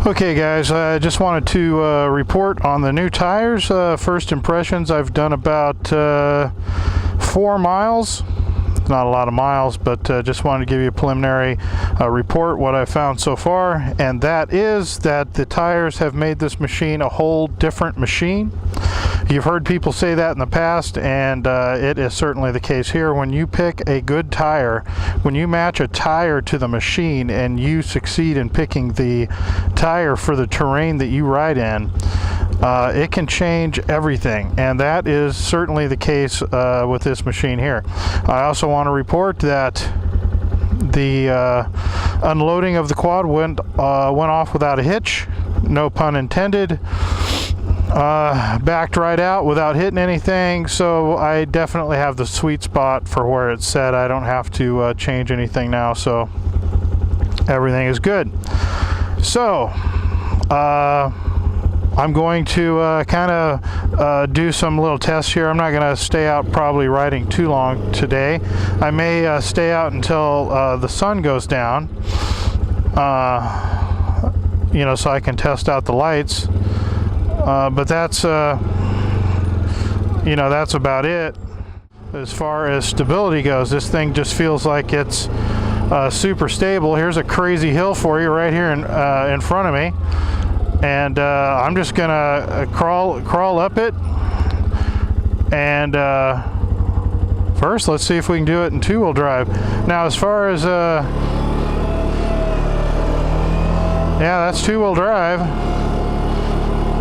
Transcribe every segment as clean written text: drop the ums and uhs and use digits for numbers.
Okay guys, I just wanted to report on the new tires. First impressions, I've done about 4 miles. Not a lot of miles, but just wanted to give you a preliminary report what I found so far, and that is that the tires have made this machine a whole different machine. You've heard people say that in the past, and it is certainly the case here. When you pick a good tire, when you match a tire to the machine and you succeed in picking the tire for the terrain that you ride in, it can change everything, and that is certainly the case with this machine here. I also want to report that the unloading of the quad went off without a hitch, no pun intended. Backed right out without hitting anything, so I definitely have the sweet spot for where it's set. I don't have to change anything now, so everything is good. So I'm going to kind of do some little tests here. I'm not going to stay out probably riding too long today. I may stay out until the sun goes down, you know, so I can test out the lights. But that's, you know, that's about it. As far as stability goes, this thing just feels like it's super stable. Here's a crazy hill for you right here in front of me. And I'm just gonna crawl up it, and first let's see if we can do it in 2-wheel drive. Now as far as yeah, that's 2-wheel drive,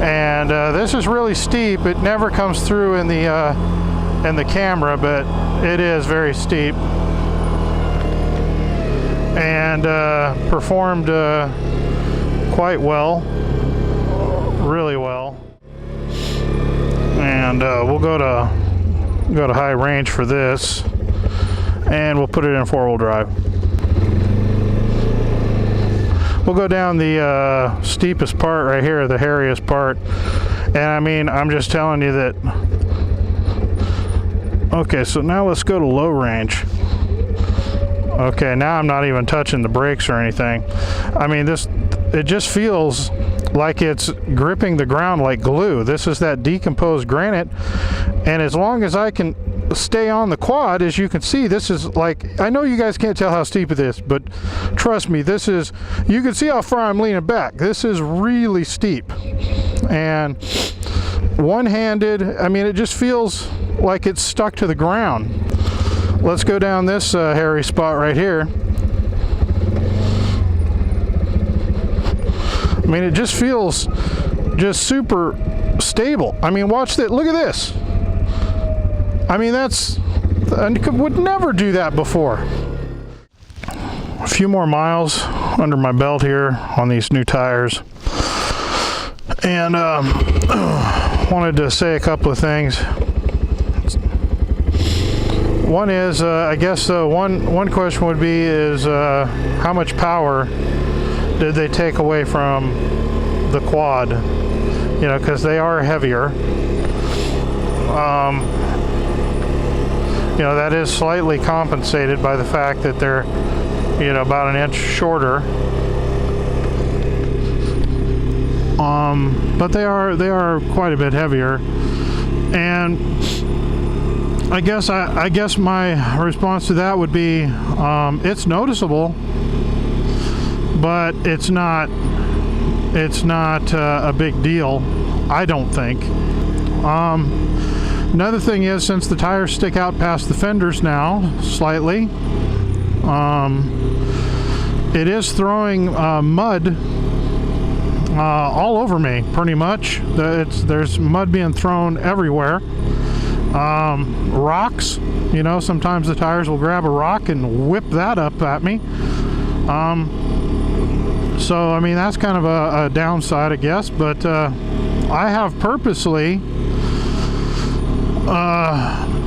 and this is really steep. It never comes through in the camera, but it is very steep, and performed quite well. Really well. And we'll go to high range for this, and we'll put it in 4-wheel drive. We'll go down the steepest part right here, the hairiest part, and I mean, I'm just telling you that. Okay, so now let's go to low range. Okay, now I'm not even touching the brakes or anything. I mean, it just feels like it's gripping the ground like glue. This is that decomposed granite, and as long as I can stay on the quad, as you can see, this is like, I know you guys can't tell how steep it is, but trust me, this is, you can see how far I'm leaning back. This is really steep, and one-handed, I mean, it just feels like it's stuck to the ground. Let's go down this hairy spot right here. I mean, it just feels just super stable. I mean, watch that. Look at this. I mean, I would never do that before. A few more miles under my belt here on these new tires. And wanted to say a couple of things. One is, I guess one question would be is how much power did they take away from the quad? You know, because they are heavier. You know, that is slightly compensated by the fact that they're, you know, about 1 inch shorter. But they are quite a bit heavier, and I guess my response to that would be it's noticeable, but it's not a big deal, I don't think. Another thing is, since the tires stick out past the fenders now slightly, it is throwing mud all over me, pretty much. There's mud being thrown everywhere. Rocks, you know, sometimes the tires will grab a rock and whip that up at me. So I mean, that's kind of a downside, I guess, but I have purposely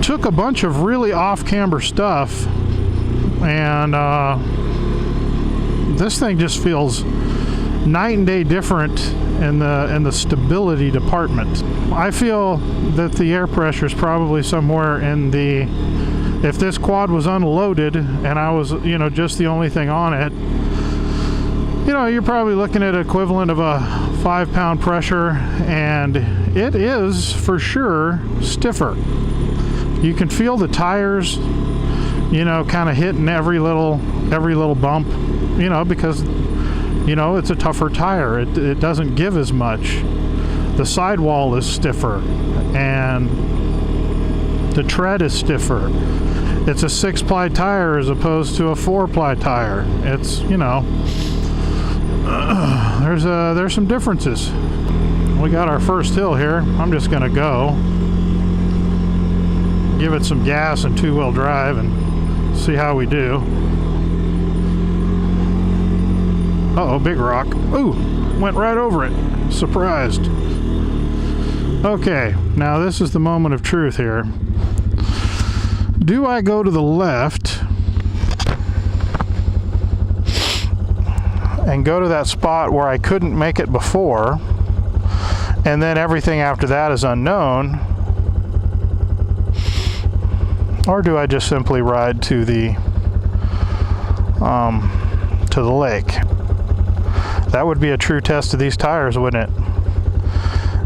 took a bunch of really off-camber stuff, and this thing just feels night and day different in the stability department. I feel that the air pressure is probably somewhere in the, if this quad was unloaded and I was, you know, just the only thing on it, you know, you're probably looking at equivalent of a 5-pound pressure, and it is for sure stiffer. You can feel the tires, you know, kind of hitting every little bump, you know, because, you know, it's a tougher tire. It doesn't give as much. The sidewall is stiffer, and the tread is stiffer. It's a 6-ply tire as opposed to a 4-ply tire. It's, you know, there's some differences. We got our first hill here. I'm just gonna go give it some gas and 2-wheel drive and see how we do. Uh-oh, big rock. Ooh, went right over it. Surprised. Okay, now this is the moment of truth here. Do I go to the left and go to that spot where I couldn't make it before, and then everything after that is unknown? Or do I just simply ride to the lake? That would be a true test of these tires, wouldn't it?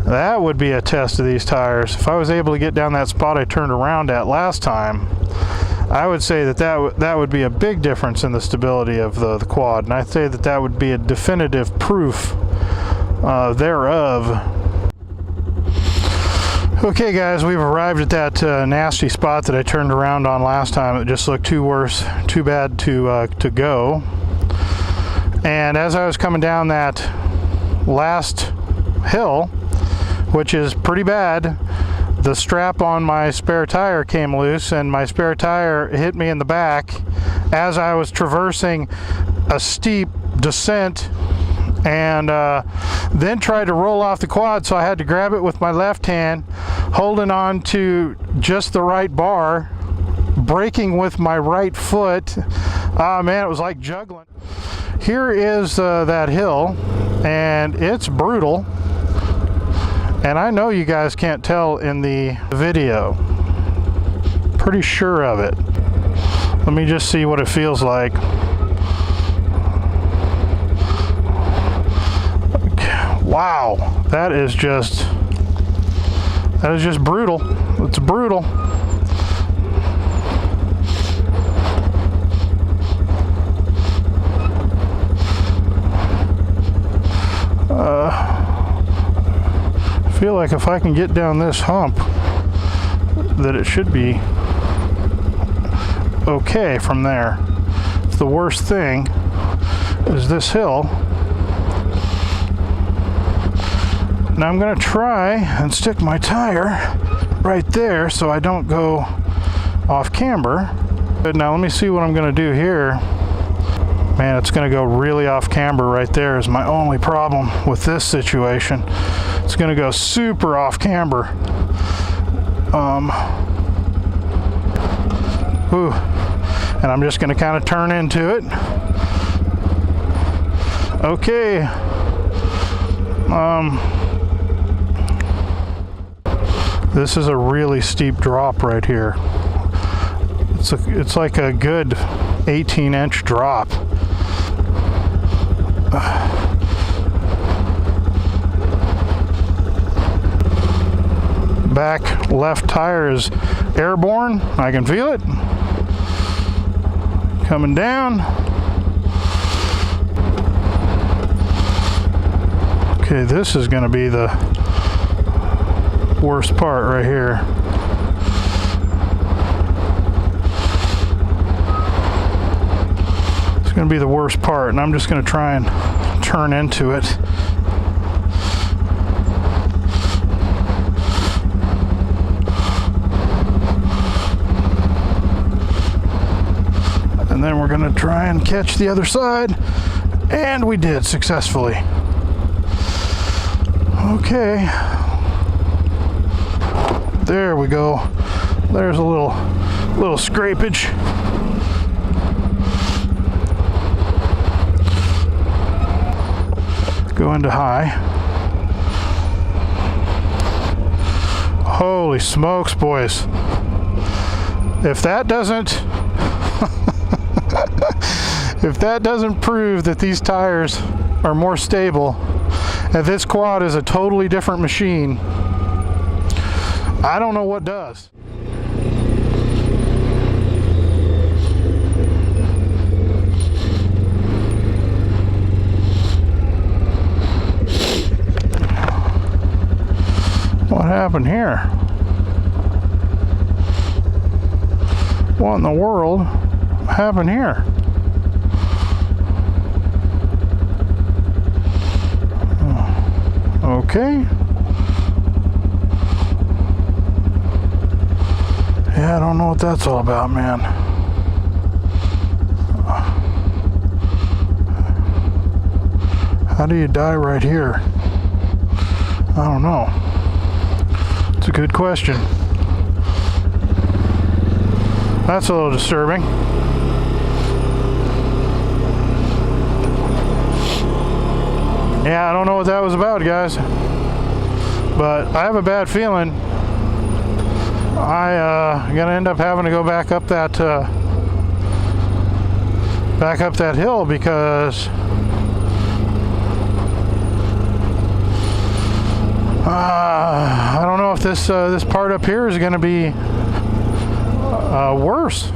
That would be a test of these tires. If I was able to get down that spot I turned around at last time, I would say that would be a big difference in the stability of the quad, and I'd say that would be a definitive proof thereof. Okay guys, we've arrived at that nasty spot that I turned around on last time. It just looked too bad to go. And as I was coming down that last hill, which is pretty bad, the strap on my spare tire came loose, and my spare tire hit me in the back as I was traversing a steep descent, and then tried to roll off the quad, so I had to grab it with my left hand, holding on to just the right bar, braking with my right foot. Man, it was like juggling. Here is that hill, and it's brutal, and I know you guys can't tell in the video. Pretty sure of it. Let me just see what it feels like. Wow, that is just brutal. It's brutal. I feel like if I can get down this hump, that it should be okay from there. The worst thing is this hill. Now I'm going to try and stick my tire right there so I don't go off camber. But now let me see what I'm going to do here. Man, it's going to go really off camber right there is my only problem with this situation. It's going to go super off camber. And I'm just going to kind of turn into it. Okay. This is a really steep drop right here. It's like a good 18-inch drop. Back left tire is airborne. I can feel it. Coming down. Okay, this is going to be the worst part right here. It's going to be the worst part, and I'm just going to try and turn into it. And then we're going to try and catch the other side, and we did successfully. Okay. There we go. There's a little scrapage. Go into high. Holy smokes, boys. If that doesn't If that doesn't prove that these tires are more stable, and this quad is a totally different machine, I don't know what does. What happened here? What in the world happened here? Okay. Yeah, I don't know what that's all about, man. How do you die right here? I don't know. It's a good question. That's a little disturbing. Yeah, I don't know what that was about, guys. But I have a bad feeling I'm gonna end up having to go back up that hill, because I don't know if this part up here is going to be worse.